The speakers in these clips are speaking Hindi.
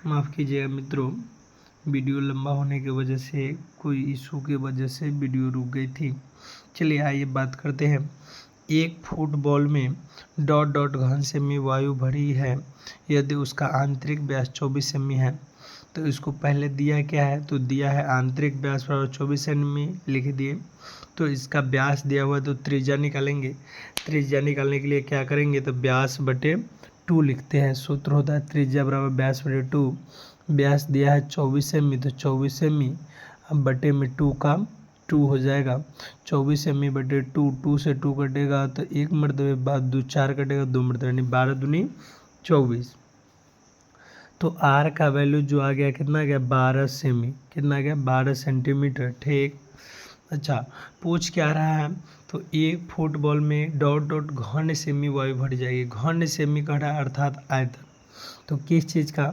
माफ़ कीजिएगा मित्रों, वीडियो लंबा होने की वजह से, कोई इशू की वजह से वीडियो रुक गई थी। चलिए आइए बात करते हैं। एक फुटबॉल में डॉट डॉट घन सेमी वायु भरी है यदि उसका आंतरिक व्यास 24 सेमी है। तो इसको पहले दिया क्या है, तो दिया है आंतरिक व्यास बराबर 24 सेमी लिख दिए। तो इसका व्यास दिया हुआ है तो त्रिज्या निकालेंगे। त्रिज्या निकालने के लिए क्या करेंगे, तो व्यास बटे 2 लिखते हैं। सूत्र होता है त्रिज्या बराबर व्यास बटे 2। व्यास दिया है 24 सेमी, तो 24 सेमी अब बटे में 2 का 2 हो जाएगा। 24 सेमी बटे 2, 2 से 2 कटेगा तो एक मरतबे बाद 2 4 कटेगा, 2 मरतबे यानी 12 दूनी 24। तो आर का वैल्यू जो आ गया कितना गया, 12 सेमी। कितना गया, 12 सेंटीमीटर। ठीक। अच्छा, पूछ क्या रहा है, तो एक फुटबॉल में डॉट डॉट घन सेमी वायु भर जाएगी। घन सेमी कह रहा है अर्थात आयतन। तो किस चीज़ का,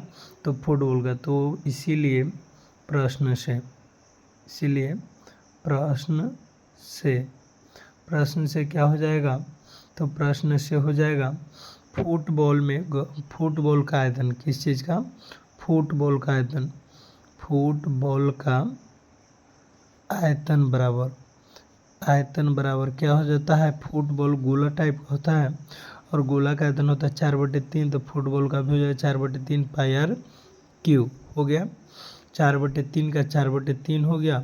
तो फुटबॉल का। तो इसीलिए प्रश्न से क्या हो जाएगा, तो प्रश्न से हो जाएगा फुटबॉल का आयतन। किस चीज़ का, फुटबॉल का आयतन। फुटबॉल का आयतन बराबर क्या हो जाता है, फुटबॉल गोला टाइप का होता है और गोला का आयतन होता है 4/3। तो फुटबॉल का भी हो जाएगा 4/3 पाई आर क्यूब हो गया। 4/3 का 4/3 हो गया।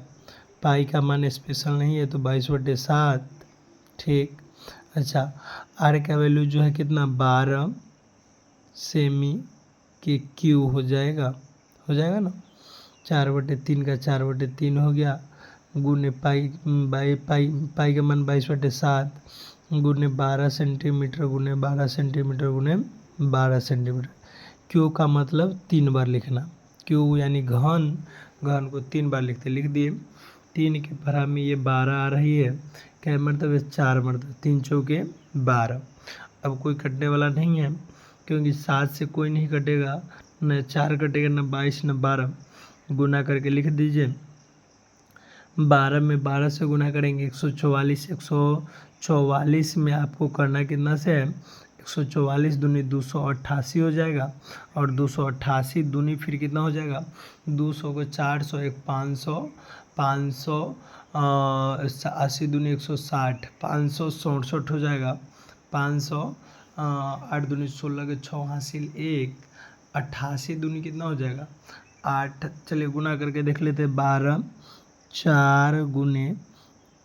पाई का मान स्पेशल नहीं है तो 22/7। ठीक। अच्छा, आर का वैल्यू जो है कितना, 12 सेमी के क्यू हो जाएगा ना। 4/3 का 4/3 हो गया, गुने पाई का मान 22/7 गुने 12 सेंटीमीटर गुने 12 सेंटीमीटर गुने 12 सेंटीमीटर। क्यू का मतलब 3 बार लिखना। क्यू यानी घन को 3 बार लिख दिए। 3 के परा में ये 12 आ रही है, क्या मरतबे, 4 मरतबे, 3 चौके 12। अब कोई कटने वाला नहीं है क्योंकि 7 से कोई नहीं कटेगा, न 4 कटेगा, न 22 न 12। गुना करके लिख दीजिए। 12 में 12 से गुना करेंगे 144। 144 में आपको करना कितना से है, 144 दूनी 288 हो जाएगा। और 288 दूनी फिर कितना हो जाएगा, 200 को 400, एक 500, 80 दूनी 160, 567 हो जाएगा। 500 8 दूनी 16 के 6 हासिल 1, 88 दूनी कितना हो जाएगा, 8। चलिए गुना करके देख लेते हैं। 12 4 गुने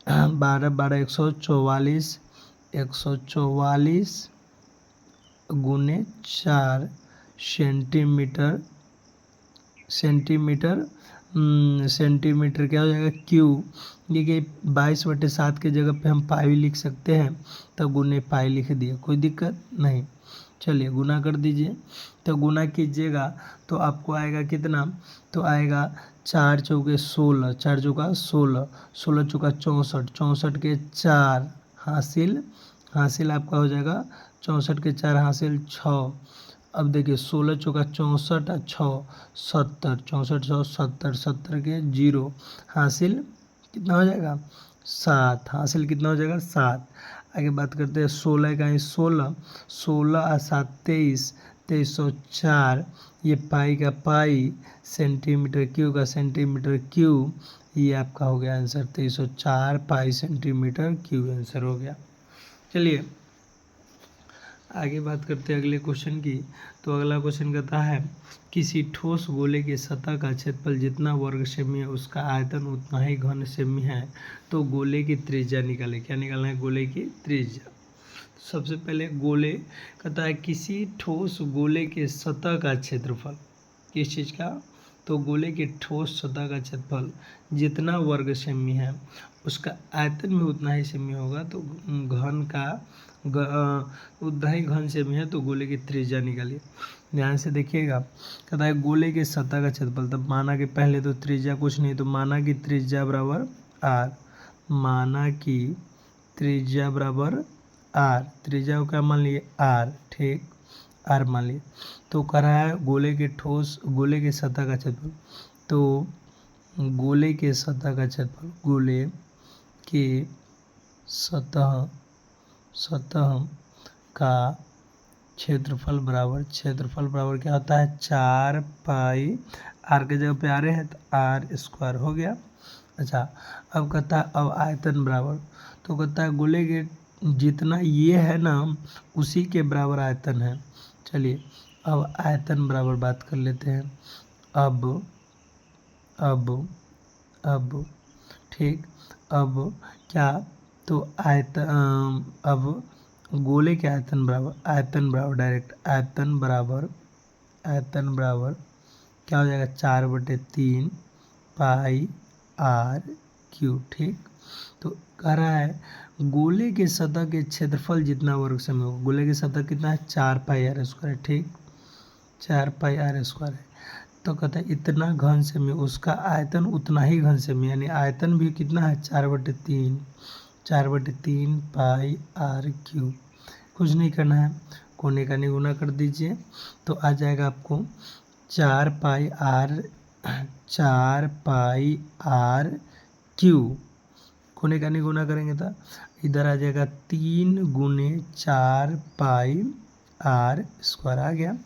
12 12 144, 144 गुने 4 सेंटीमीटर क्या हो जाएगा, क्यू। देखिए 22/7 के जगह पे हम पाई लिख सकते हैं, तो गुने पाई लिख दिए, कोई दिक्कत नहीं। चलिए गुना कर दीजिए। तो गुना कीजिएगा तो आपको आएगा कितना, तो आएगा 4 चौके 16, 4 चौका 16, 16 चौका 64, 64 के 4 हासिल आपका हो जाएगा 64 के 4 हासिल 6। अब देखिए 16 चौका 64 और 6 70, 64 6 70, 70 के 0 हासिल कितना हो जाएगा, 7। हासिल कितना हो जाएगा, 7। आगे बात करते हैं 16 का, 16 16 और 7 23, 2304। ये पाई का पाई, सेंटीमीटर क्यू का सेंटीमीटर क्यू, ये आपका हो गया आंसर 2304 पाई सेंटीमीटर क्यू आंसर हो गया। चलिए आगे बात करते हैं अगले क्वेश्चन की। तो अगला क्वेश्चन कहता है किसी ठोस गोले की सतह का क्षेत्रफल जितना वर्ग सेमी है उसका आयतन उतना ही घन सेमी है, तो गोले की त्रिज्या निकाले। क्या निकालना है, गोले की त्रिज्या। सबसे पहले गोले कहता है किसी ठोस गोले के सतह का क्षेत्रफल, किस चीज़ का, तो गोले की ठोस सतह का क्षेत्रफल जितना वर्ग सेमी है उसका आयतन भी उतना ही सेमी होगा। तो घन का उतना ही घन सेमी है, तो गोले की त्रिज्या निकालिए। ध्यान से देखिएगा, कहता है गोले के सतह का क्षेत्रफल। तब माना कि पहले तो त्रिज्या कुछ नहीं, तो माना कि त्रिज्या बराबर आर, माना कि त्रिज्या बराबर आर, त्रिज्या को क्या मान लिए, आर। ठीक, आर मान लिए। तो कह रहा है गोले के सतह का क्षेत्रफल। तो गोले के सतह का क्षेत्रफल, गोले के सतह का क्षेत्रफल बराबर क्या होता है 4 पाई, आर के जगह पे आ रहे हैं तो आर स्क्वायर हो गया। अच्छा, अब कहता है अब आयतन बराबर, तो कहता है गोले के जितना ये है ना उसी के बराबर आयतन है। चलिए अब आयतन बराबर बात कर लेते हैं। अब ठीक, अब क्या, तो अब गोले के आयतन बराबर डायरेक्ट आयतन बराबर क्या हो जाएगा 4/3 पाई आर क्यू। ठीक, तो कह रहा है गोले के सतह के क्षेत्रफल जितना वर्ग समय होगा, गोले की सतह कितना है 4 पाई आर स्क्वायर। ठीक, 4 पाई आर स्क्वायर है, तो कहता है इतना घन सेमी, उसका आयतन उतना ही घन सेमी, यानी आयतन भी कितना है 4/3 पाई आर क्यू। कुछ नहीं करना है, कोने का निगुना कर दीजिए तो आ जाएगा आपको 4 पाई आर क्यू। कोने का निगुना करेंगे तो इधर आ जाएगा 3 गुने 4 पाई आर स्क्वायर आ गया।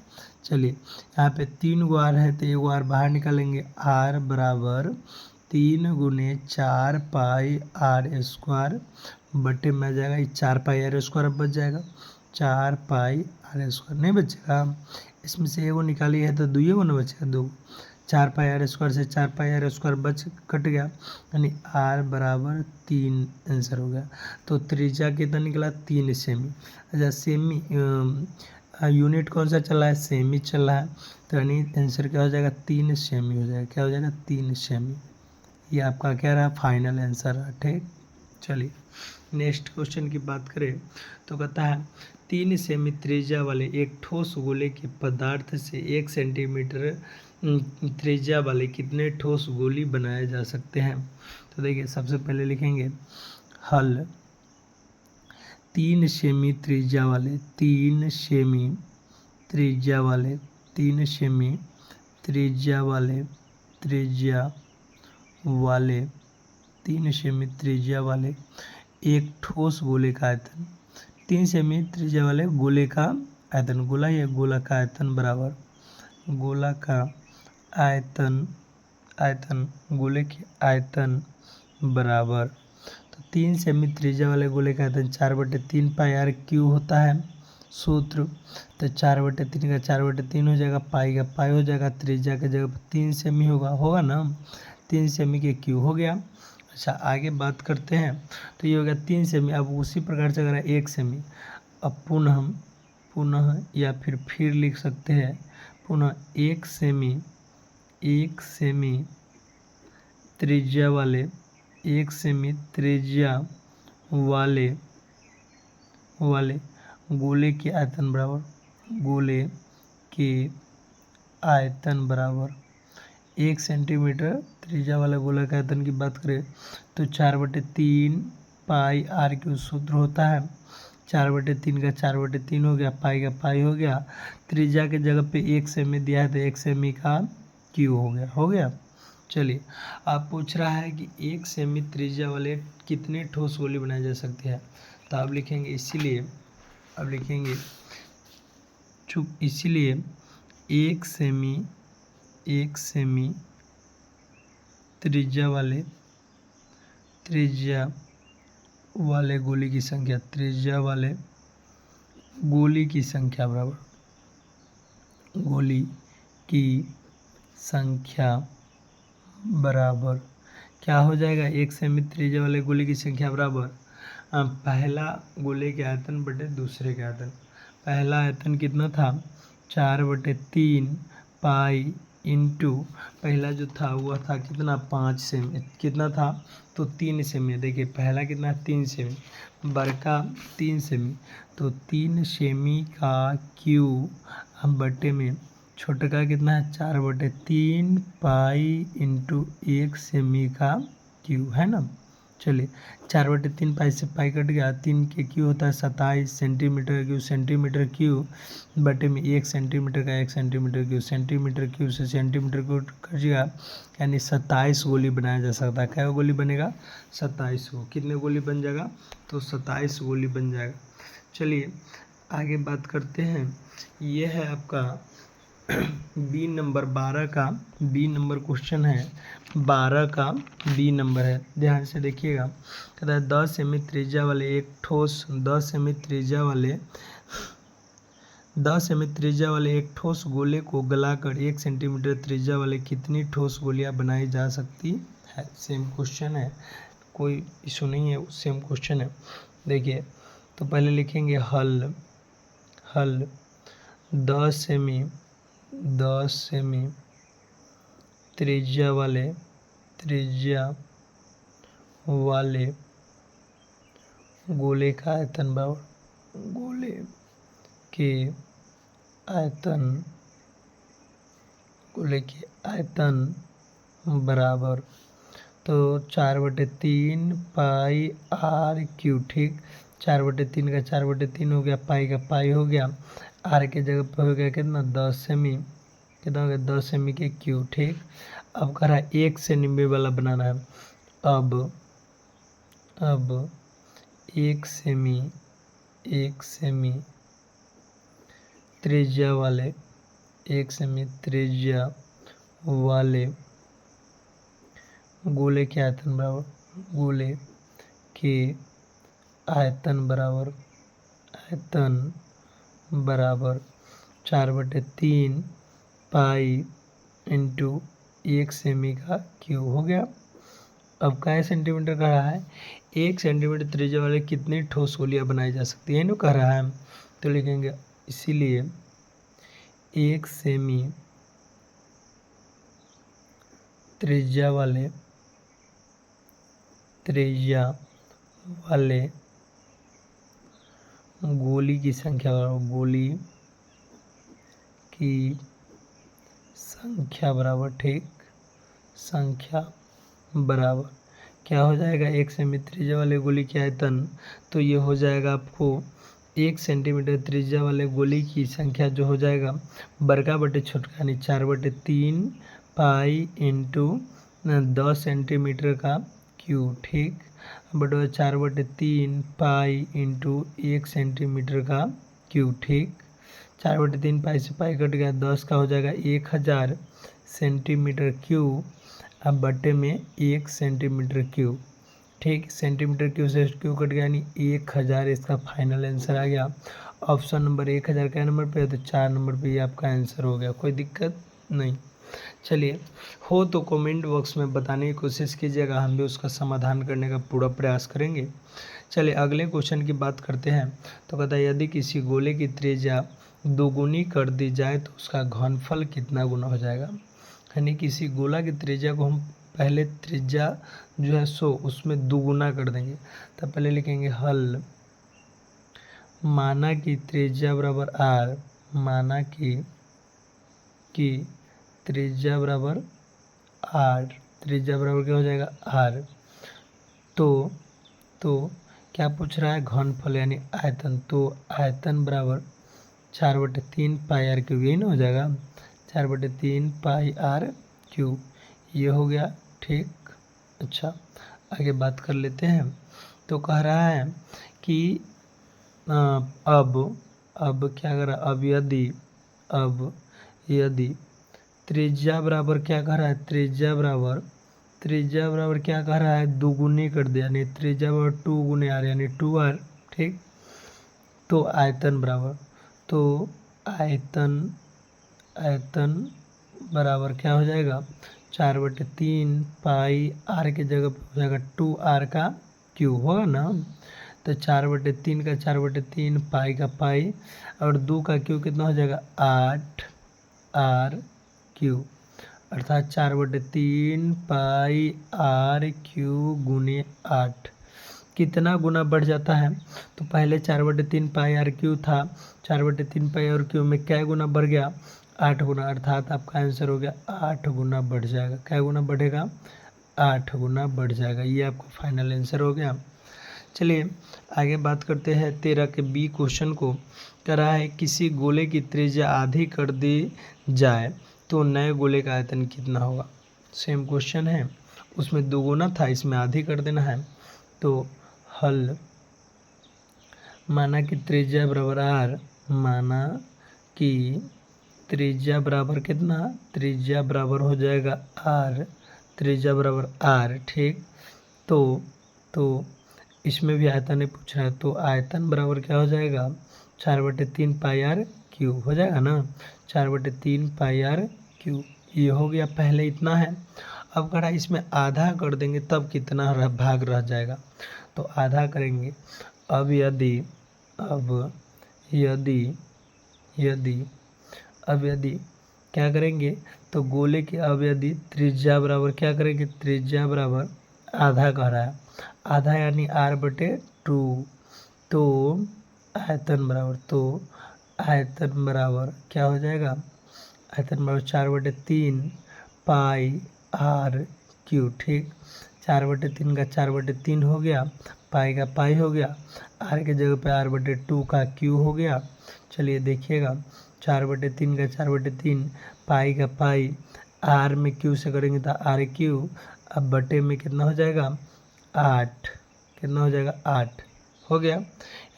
चलिए यहाँ पे 3 गो आर है तो 1 आर बाहर निकालेंगे, आर बराबर 3 गुने 4 पाई आर स्क्वायर बटे में आ जाएगा, ये 4 पाई आर स्क्वायर अब बच जाएगा, 4 पाई आर स्क्वायर नहीं बचेगा, इसमें से एगो निकाली है तो 2 ना बचेगा, 2। 4 पाई आर स्क्वायर से 4 पाई आर स्क्वायर कट गया, यानी आर बराबर 3 आंसर हो गया। तो त्रिज्या कितना निकला 3 सेमी। अच्छा, सेमी यूनिट कौन सा चल रहा है, सेमी चल रहा है, तो यानी आंसर क्या हो जाएगा 3 सेमी हो जाएगा। क्या हो जाएगा 3 सेमी, ये आपका क्या रहा फाइनल आंसर रहा। ठीक, चलिए नेक्स्ट क्वेश्चन की बात करें तो कहता है 3 सेमी त्रिज्या वाले एक ठोस गोले के पदार्थ से 1 सेंटीमीटर त्रिज्या वाले कितने ठोस गोली बनाए जा सकते हैं। तो देखिए सबसे पहले लिखेंगे हल 3 सेमी त्रिज्या वाले 3 सेमी त्रिज्या वाले 3 सेमी त्रिज्या वाले 3 सेमी त्रिज्या वाले एक ठोस गोले का आयतन, 3 सेमी त्रिज्या वाले गोले का आयतन, गोला या गोला का आयतन बराबर गोला का आयतन गोले के आयतन बराबर, तो 3 सेमी त्रिज्या वाले गोले का आयतन 4/3 पाई आर क्यू होता है सूत्र। तो 4/3 का 4/3 हो जाएगा, पाई का पाई हो जाएगा, त्रिज्या की जगह 3 सेमी होगा ना, 3 सेमी के क्यू हो गया। अच्छा, आगे बात करते हैं तो ये हो गया 3 सेमी। अब उसी प्रकार से अगर 1 सेमी, अब पुनः या फिर लिख सकते हैं पुनः 1 सेमी त्रिज्या वाले 1 सेमी त्रिज्या वाले गोले के आयतन बराबर 1 सेंटीमीटर त्रिज्या वाला गोला का आयतन की बात करें तो 4/3 पाई आर क्यू सूत्र होता है। 4/3 का 4/3 हो गया, पाई का पाई हो गया, त्रिज्या के जगह पे 1 सेमी दिया है तो 1 सेमी का क्यू हो गया। चलिए आप पूछ रहा है कि 1 सेमी त्रिज्या वाले कितने ठोस गोली बनाई जा सकती है, तो आप लिखेंगे इसीलिए 1 सेमी त्रिज्या वाले गोली की संख्या बराबर गोली की संख्या बराबर क्या हो जाएगा 1 सेमी त्रिज्या वाले गोले की संख्या बराबर पहला गोले के आयतन बटे दूसरे के आयतन। पहला आयतन कितना था 4/3 पाई इंटू पहला जो था वह था कितना 5 सेमी, कितना था तो 3 सेमी। देखिए पहला कितना 3 सेमी, बड़का 3 सेमी, तो 3 सेमी का क्यू हम बटे में छोटे का कितना है 4/3 पाई इंटू 1 सेमी का क्यू है ना। चलिए 4/3 पाई से पाई कट गया, 3 के क्यू होता है 27 सेंटीमीटर क्यू बटे में 1 सेंटीमीटर का 1 सेंटीमीटर क्यू, सेंटीमीटर क्यू से सेंटीमीटर क्यू कट गया, यानी 27 गोली बनाया जा सकता है। क्या गोली बनेगा 27 गो, कितने गोली बन जाएगा तो 27 गोली बन जाएगा। चलिए आगे बात करते हैं ये है आपका बी नंबर 12 का बी नंबर क्वेश्चन है, 12 का बी नंबर है। ध्यान से देखिएगा, कहता है 10 सेमी त्रिज्या वाले एक ठोस 10 सेमी त्रिज्या वाले एक ठोस गोले को गलाकर 1 सेंटीमीटर त्रिज्या वाले कितनी ठोस गोलियां बनाई जा सकती है। सेम क्वेश्चन है, कोई इशू नहीं है, सेम क्वेश्चन है। देखिए, तो पहले लिखेंगे हल 10 सेमी त्रिज्या वाले गोले का आयतन बराबर गोले के आयतन बराबर, तो 4/3 पाई आर क्यू। ठीक, 4/3 का 4/3 हो गया, पाई का पाई हो गया, आर के जगह पर हो गया कितना 10 सेमी, कितना हो गया 10 सेमी के क्यू। ठीक, अब कह रहा है 1 सेमी वाला बनाना है। अब 1 सेमी त्रिज्या वाले 1 सेमी त्रिज्या वाले गोले के आयतन बराबर 4/3 पाई इंटू 1 सेमी का क्यूब हो गया। अब क्या सेंटीमीटर कह रहा है, 1 सेंटीमीटर त्रिज्या वाले कितनी ठोस गोलियां बनाई जा सकती है ना कह रहा है, तो लिखेंगे इसीलिए 1 सेमी त्रिज्या वाले गोली की संख्या बराबर ठीक, संख्या बराबर क्या हो जाएगा, 1 सेमी त्रिज्या वाले गोली की आयतन, तो ये हो जाएगा आपको 1 सेंटीमीटर त्रिज्या वाले गोली की संख्या जो हो जाएगा बड़का बटे छोटका यानी 4/3 पाई इंटू 10 सेंटीमीटर का क्यूब। ठीक, बटे 4/3 पाई इंटू 1 सेंटीमीटर का क्यूब। ठीक, 4/3 पाई से पाई कट गया, 10 का हो जाएगा 1000 सेंटीमीटर क्यूब, अब बटे में 1 सेंटीमीटर क्यूब। ठीक, सेंटीमीटर क्यूब से क्यूब कट गया यानी 1000, इसका फाइनल आंसर आ गया। ऑप्शन नंबर 1000 क्या नंबर पे है, तो 4 नंबर पे ये आपका आंसर हो गया, कोई दिक्कत नहीं। चलिए, हो तो कमेंट बॉक्स में बताने की कोशिश कीजिएगा, हम भी उसका समाधान करने का पूरा प्रयास करेंगे। चलिए अगले क्वेश्चन की बात करते हैं। तो कहता है यदि किसी गोले की त्रिज्या दोगुनी कर दी जाए तो उसका घनफल कितना गुना हो जाएगा। यानी किसी गोला की त्रिज्या को हम पहले त्रिज्या जो है सो उसमें दोगुना कर देंगे। तब पहले लिखेंगे हल माना कि त्रिज्या बराबर आर, माना कि त्रिज्या बराबर आर, त्रिज्या बराबर क्या हो जाएगा आर, तो क्या पूछ रहा है घनफल यानी आयतन, तो आयतन बराबर 4/3 पाई आर क्यूब, यही ना हो जाएगा 4/3 पाई आर क्यूब, ये हो गया। ठीक, अच्छा आगे बात कर लेते हैं। तो कह रहा है कि अब क्या कर रहा है, अब यदि त्रिज्या बराबर क्या कह रहा है, त्रिज्या बराबर क्या कह रहा है दोगुनी कर दिया, यानी त्रिज्या बराबर 2 गुने आर यानी 2r। ठीक, तो आयतन बराबर, तो आयतन बराबर क्या हो जाएगा 4/3 पाई आर के जगह पे हो जाएगा 2r का क्यूब होगा ना, तो 4/3 का 4/3 पाई का पाई और 2 का क्यूब कितना हो जाएगा 8r क्यूब, अर्थात 4/3 पाई आर क्यूब गुने 8। कितना गुना बढ़ जाता है, तो पहले 4/3 पाई आर क्यूब था, 4/3 पाई आर क्यूब में क्या गुना बढ़ गया 8 गुना, अर्थात आपका आंसर हो गया 8 गुना बढ़ जाएगा। क्या गुना बढ़ेगा 8 गुना बढ़ जाएगा, ये आपका फाइनल आंसर हो गया। चलिए आगे बात करते हैं 13 के बी क्वेश्चन को। कह रहा है किसी गोले की त्रिज्या आधी कर दी जाए तो नए गोले का आयतन कितना होगा। सेम क्वेश्चन है, उसमें दोगुना था, इसमें आधी कर देना है। तो हल माना कि त्रिज्या बराबर आर, माना कि त्रिज्या बराबर कितना, त्रिज्या बराबर हो जाएगा आर, त्रिज्या बराबर आर। ठीक, तो इसमें भी आयतन ही पूछ रहा है, तो आयतन बराबर क्या हो जाएगा, 4/3 पाई आर क्यू हो जाएगा ना, 4/3 पाई आर क्यू। ये हो गया, पहले इतना है। अब करा इसमें आधा कर देंगे तब कितना भाग रह जाएगा, तो आधा करेंगे। अब यदि अब यदि यदि अब यदि क्या करेंगे, तो गोले की अब यदि त्रिज्या बराबर क्या करेंगे, त्रिज्या बराबर आधा कह रहा है, आधा यानी r/2, तो आयतन बराबर क्या हो जाएगा, आयतन बराबर 4/3 पाई आर क्यू। ठीक, 4/3 का 4/3 हो गया, पाई का पाई हो गया, आर के जगह पे r/2 का क्यू हो गया। चलिए देखिएगा, 4/3 का 4/3 पाई का पाई, आर में क्यू से करेंगे तो आर क्यू, अब बटे में कितना हो जाएगा 8, कितना हो जाएगा 8 हो गया,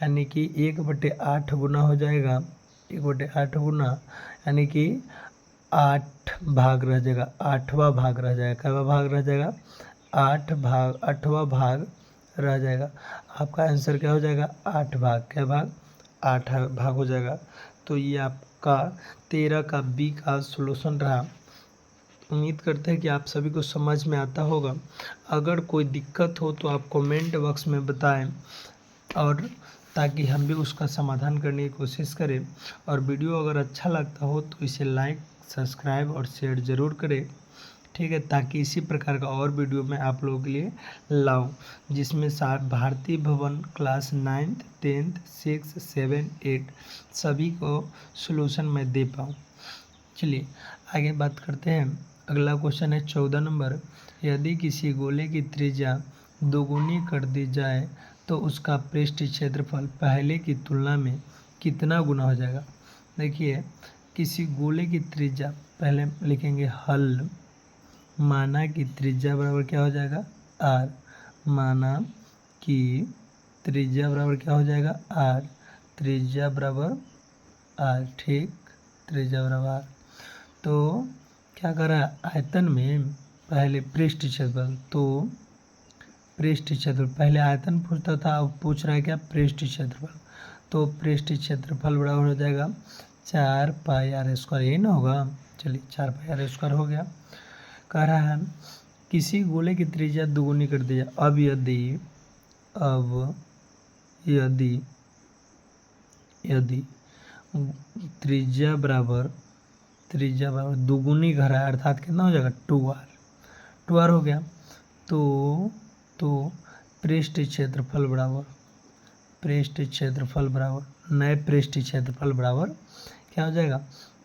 यानी कि 1/8 गुना हो जाएगा, 1/8 गुना, यानी कि 8 भाग रह जाएगा, 8वां भाग रह जाएगा, क्या भाग रह जाएगा 8वां भाग रह जाएगा। आपका आंसर क्या हो जाएगा 8 भाग, क्या भाग 8 भाग हो जाएगा। तो ये आपका 13 का बी का सॉल्यूशन रहा। उम्मीद करते हैं कि आप सभी को समझ में आता होगा। अगर कोई दिक्कत हो तो आप कमेंट बॉक्स में बताएं, और ताकि हम भी उसका समाधान करने की कोशिश करें। और वीडियो अगर अच्छा लगता हो तो इसे लाइक, सब्सक्राइब और शेयर ज़रूर करें। ठीक है, ताकि इसी प्रकार का और वीडियो मैं आप लोगों के लिए लाऊं, जिसमें भारतीय भवन क्लास 9th 10th 6 7 8 सभी को सॉल्यूशन मैं दे पाऊँ। चलिए आगे बात करते हैं। अगला क्वेश्चन है 14 नंबर, यदि किसी गोले की त्रिज्या दोगुनी कर दी जाए तो उसका पृष्ठ क्षेत्रफल पहले की तुलना में कितना गुना हो जाएगा। देखिए, किसी गोले की त्रिज्या, पहले लिखेंगे हल, माना कि त्रिज्या बराबर क्या हो जाएगा आर, माना कि त्रिज्या बराबर क्या हो जाएगा आर, त्रिज्या बराबर आर। ठीक, त्रिज्या बराबर आर, तो क्या कर रहा है, आयतन में पहले पृष्ठ क्षेत्रफल, तो पृष्ठ क्षेत्रफल, पहले आयतन पूछता था, अब पूछ रहा है क्या पृष्ठ क्षेत्रफल, तो पृष्ठ क्षेत्रफल बराबर हो जाएगा 4 पाई आर स्क्वायर, यही ना होगा। चलिए 4 पाई आर स्क्वायर हो गया। कह रहा है किसी गोले की त्रिज्या दोगुनी कर दी जाए। अब यदि त्रिज्या बराबर दोगुनी कर रहा है, अर्थात कितना हो जाएगा 2r हो गया। तो पृष्ठ क्षेत्रफल बराबर नए पृष्ठ क्षेत्रफल बराबर क्या हो जाएगा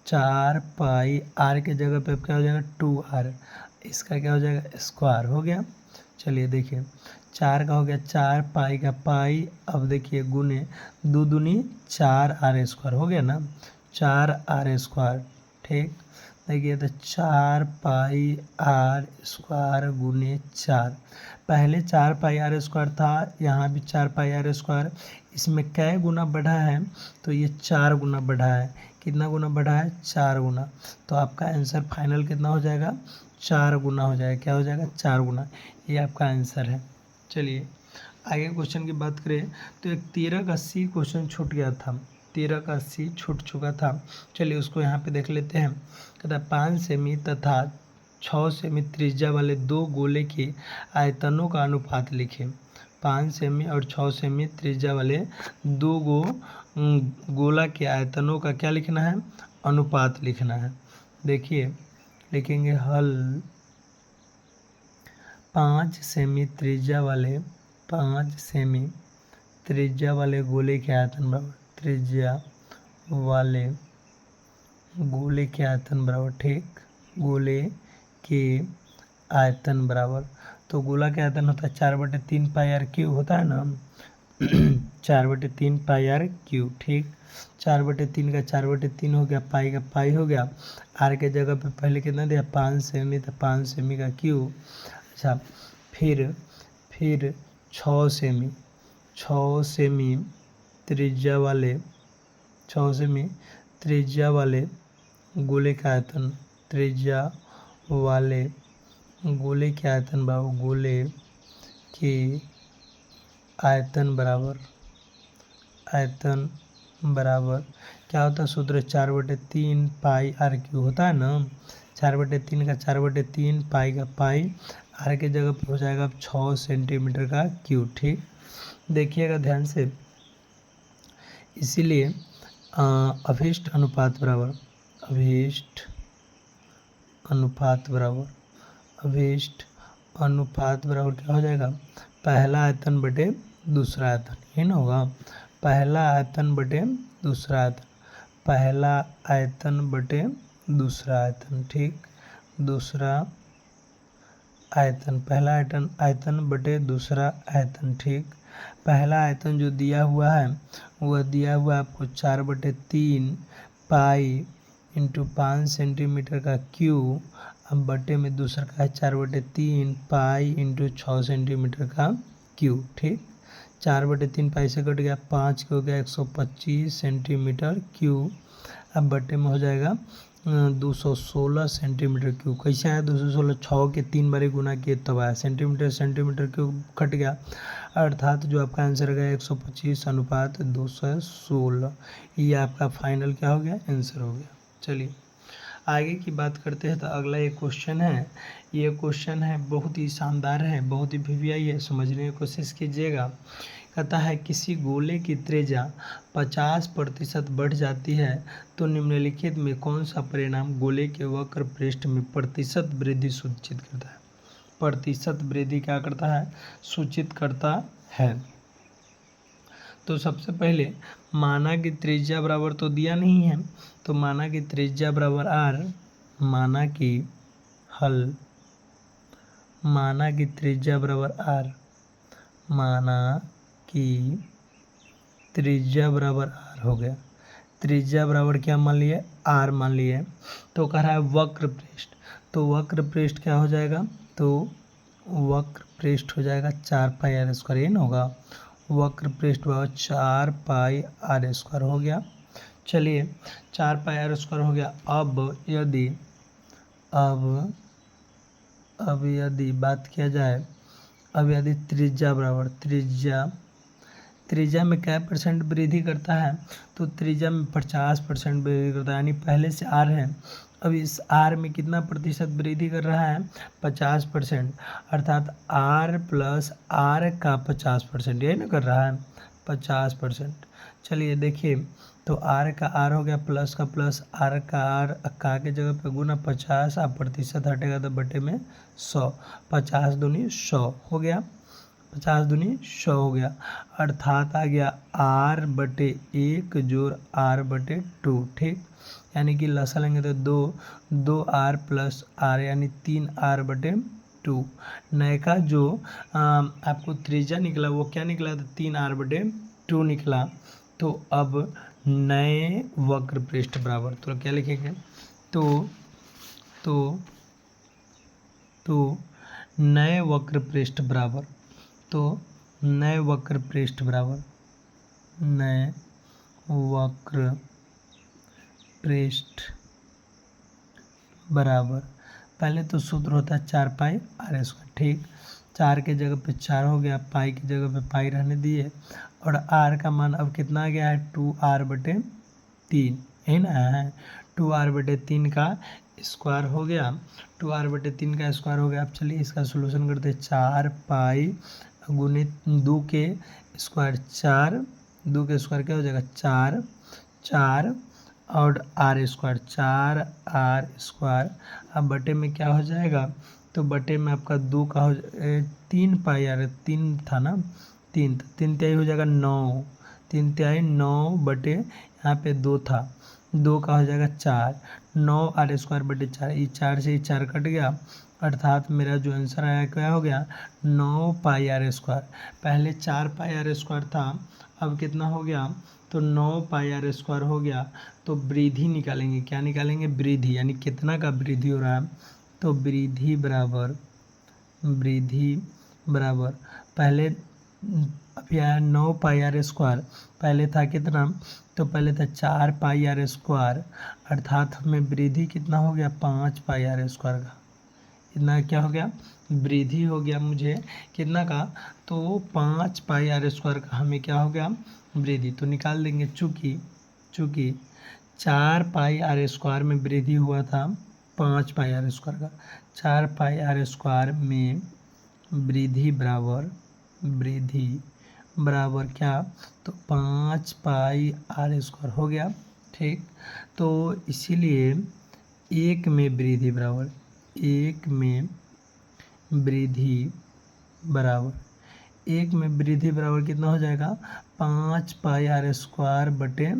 4 पाई आर के जगह पे क्या हो जाएगा 2r, इसका क्या हो जाएगा स्क्वायर हो गया। चलिए देखिए, 4 का हो गया 4 पाई का पाई, अब देखिए गुने 2 दूनी 4r स्क्वायर हो गया ना, 4r स्क्वायर। ठीक, देखिए तो 4 पाई आर स्क्वायर गुने 4, पहले 4 पाई आर स्क्वायर था, यहाँ भी 4 पाई आर स्क्वायर, इसमें कै गुना बढ़ा है, तो ये 4 गुना बढ़ा है। कितना गुना बढ़ा है 4 गुना, तो आपका आंसर फाइनल कितना हो जाएगा 4 गुना हो जाएगा, क्या हो जाएगा 4 गुना, ये आपका आंसर है। चलिए आगे क्वेश्चन की बात करें तो एक 13 का सी क्वेश्चन छूट गया था, 13 का सी छूट चुका था। चलिए उसको यहाँ पे देख लेते हैं। कहता है 5 सेमी तथा 6 सेमी त्रिज्या वाले दो गोले के आयतनों का अनुपात लिखें। 5 सेमी और 6 सेमी त्रिज्या वाले दो गोला के आयतनों का क्या लिखना है, अनुपात लिखना है। देखिए लिखेंगे हल 5 सेमी त्रिज्या वाले गोले के आयतन बराबर, त्रिज्या वाले गोले के आयतन बराबर। ठीक, गोले के आयतन बराबर, तो गोला के आयतन होता है 4/3 पाई आर क्यू होता है ना 4/3 पाई आर क्यू। ठीक, 4/3 का 4/3 हो गया, पाई का पाई हो गया, आर के जगह पे पहले कितना दिया 5 सेमी, तो 5 सेमी का क्यू। अच्छा, फिर 6 सेमी त्रिज्या वाले 6 सेमी त्रिज्या वाले गोले का आयतन, त्रिज्या वाले गोले के आयतन बराबर, गोले के आयतन बराबर, आयतन बराबर क्या होता है सूत्र, 4/3 पाई आर क्यू होता है ना। 4/3 का 4/3 पाई का पाई, आर के जगह पे हो जाएगा 6 सेंटीमीटर का क्यू। ठीक, देखिएगा ध्यान से। इसीलिए अभिष्ट अनुपात बराबर, अभिष्ट अनुपात बराबर, अभिष्ट अनुपात बराबर क्या हो जाएगा, पहला आयतन बटे दूसरा आयतन, ये ना होगा, पहला आयतन बटे दूसरा आयतन, पहला आयतन बटे दूसरा आयतन। ठीक, दूसरा आयतन, पहला आयतन बटे दूसरा आयतन। ठीक, पहला आयतन जो दिया हुआ है वह दिया हुआ है आपको 4/3 पाई इंटू 5 सेंटीमीटर का क्यू, अब बटे में दूसरा का है 4/3 पाई इंटू 6 सेंटीमीटर का क्यू। ठीक, 4/3 पाई से कट गया, 5 के हो गया 125 सेंटीमीटर क्यू, अब बटे में हो जाएगा 216 सेंटीमीटर क्यूब। कैसे आया 216, 6 के 3 बारी गुना किए तब आया, सेंटीमीटर सेंटीमीटर क्यूब कट गया, अर्थात जो आपका आंसर हो गया 125 अनुपात 216, ये आपका फाइनल क्या हो गया, आंसर हो गया। चलिए आगे की बात करते हैं। तो अगला एक क्वेश्चन है, ये क्वेश्चन है बहुत ही शानदार है, बहुत ही वीवीआई है, समझने की कोशिश कीजिएगा। कहता है किसी गोले की त्रिज्या 50% बढ़ जाती है तो निम्नलिखित में कौन सा परिणाम गोले के वक्र पृष्ठ में प्रतिशत वृद्धि सूचित करता है। प्रतिशत वृद्धि क्या करता है, सूचित करता है। तो सबसे पहले माना कि त्रिज्या बराबर तो दिया नहीं है, तो माना कि त्रिज्या बराबर आर, माना कि हल, माना कि त्रिज्या बराबर आर, माना कि त्रिज्या बराबर आर हो गया, त्रिज्या बराबर क्या मान लिए, आर मान लिए। तो कह रहा है वक्र पृष्ठ, तो वक्र पृष्ठ क्या हो जाएगा, तो वक्र पृष्ठ हो जाएगा 4 पाई आर स्क्वायर, ये ना होगा, वक्र पृष्ठ बराबर 4 पाई आर स्क्वायर हो गया। चलिए 4 पाई आर स्क्वायर हो गया। अब यदि बात किया जाए, अब यदि त्रिज्या बराबर, त्रिज्या में क्या % वृद्धि करता है, तो त्रिज्या में 50% वृद्धि करता है, यानी पहले से आर है, अब इस आर में कितना प्रतिशत वृद्धि कर रहा है, 50%, अर्थात आर प्लस आर का 50%, यही ना कर रहा है 50%। चलिए देखिए, तो आर का आर हो गया प्लस का प्लस, आर का आर का के जगह पे गुना 50, आप प्रतिशत हटेगा तो बटे में 100, 50 दूनी 100 हो गया, 50 दूनी 100 हो गया, अर्थात आ गया r/1 जोड़ r/2। ठीक, यानी कि लसा लेंगे तो 2 आर प्लस आर यानी 3r/2। नए का जो आपको त्रिज्या निकला वो क्या निकला, तो 3r/2 निकला। तो अब नए वक्र पृष्ठ बराबर, तो क्या लिखेंगे, तो नए वक्र पृष्ठ बराबर, तो नए वक्र पृष्ठ बराबर, नए वक्र पृष्ठ बराबर, पहले तो सूत्र होता है 4 पाई आर स्क्वायर। ठीक, 4 के जगह पे 4 हो गया, पाई की जगह पे पाई रहने दिए, और आर का मान अब कितना आ गया है 2r/3, यही ना है, 2r/3 का स्क्वायर हो गया, 2r/3 का स्क्वायर हो गया। अब चलिए इसका सोल्यूशन करते हैं, 4 पाई गुणित 2 के स्क्वायर 4, 2 के स्क्वायर क्या हो जाएगा 4 और आर स्क्वायर 4r², अब बटे में क्या हो जाएगा, तो बटे में आपका 2 का हो 3 पाई आर, 3 था ना, 3 तिहाई हो जाएगा 9, 3 तिहाई 9 बटे यहाँ पे 2 था, 2 का हो जाएगा 4, 9r²/4, ये 4 से 4 कट गया, अर्थात मेरा जो आंसर आया क्या हो गया 9 पाई आर स्क्वायर। पहले 4 पाई आर स्क्वायर था, अब कितना हो गया, तो 9 पाई आर स्क्वायर हो गया। तो वृद्धि निकालेंगे, क्या निकालेंगे, वृद्धि, यानी कितना का वृद्धि हो रहा है, तो वृद्धि बराबर पहले अभी आया 9 पाई आर स्क्वायर, पहले था कितना, तो पहले था 4 पाई आर स्क्वायर, अर्थात हमें वृद्धि कितना हो गया 5 पाई आर स्क्वायर का, इतना क्या हो गया वृद्धि हो गया मुझे कितना का, तो 5 पाई आर स्क्वायर का हमें क्या हो गया वृद्धि, तो निकाल देंगे। चूँकि 4 पाई आर स्क्वायर में वृद्धि हुआ था 5 पाई आर स्क्वायर का, 4 पाई आर स्क्वायर में वृद्धि बराबर क्या, तो 5 पाई आर स्क्वायर हो गया। ठीक, तो इसीलिए एक में वृद्धि बराबर कितना हो जाएगा 5 पाई आर स्क्वायर बटे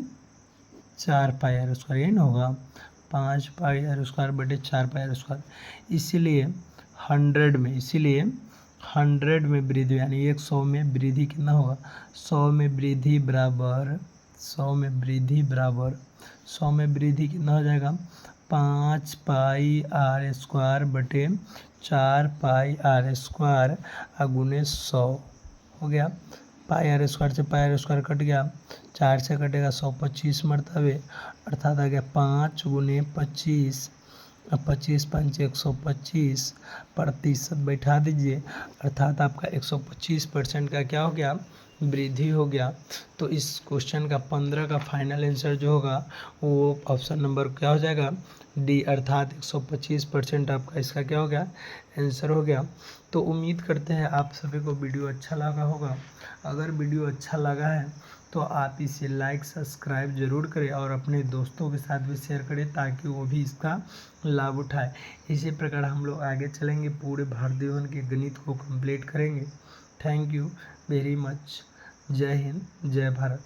4 पाई आर स्क्वायर, यही ना होगा 5 पाई आर स्क्वायर बटे 4 पाई आर स्क्वायर। इसीलिए 100 में वृद्धि यानी 100 में वृद्धि कितना होगा, 100 में वृद्धि कितना हो जाएगा 5 पाई आर स्क्वायर बटे 4 पाई आर स्क्वायर गुने 100 हो गया। पाई आर स्क्वायर से पाई आर स्क्वायर कट गया, 4 से कटेगा 125 मरतबे, अर्थात आ गया 5 गुने 25, अब 25 5 125 प्रतिशत बैठा दीजिए, अर्थात आपका 125% का क्या हो गया वृद्धि हो गया। तो इस क्वेश्चन का 15 का फाइनल आंसर जो होगा वो ऑप्शन नंबर क्या हो जाएगा डी, अर्थात 125% आपका इसका क्या हो गया आंसर हो गया। तो उम्मीद करते हैं आप सभी को वीडियो अच्छा लगा होगा। अगर वीडियो अच्छा लगा है तो आप इसे लाइक सब्सक्राइब ज़रूर करें और अपने दोस्तों के साथ भी शेयर करें ताकि वो भी इसका लाभ उठाए। इसी प्रकार हम लोग आगे चलेंगे, पूरे भारत जीवन के गणित को कंप्लीट करेंगे। Thank you very much. जय हिंद, जय भारत।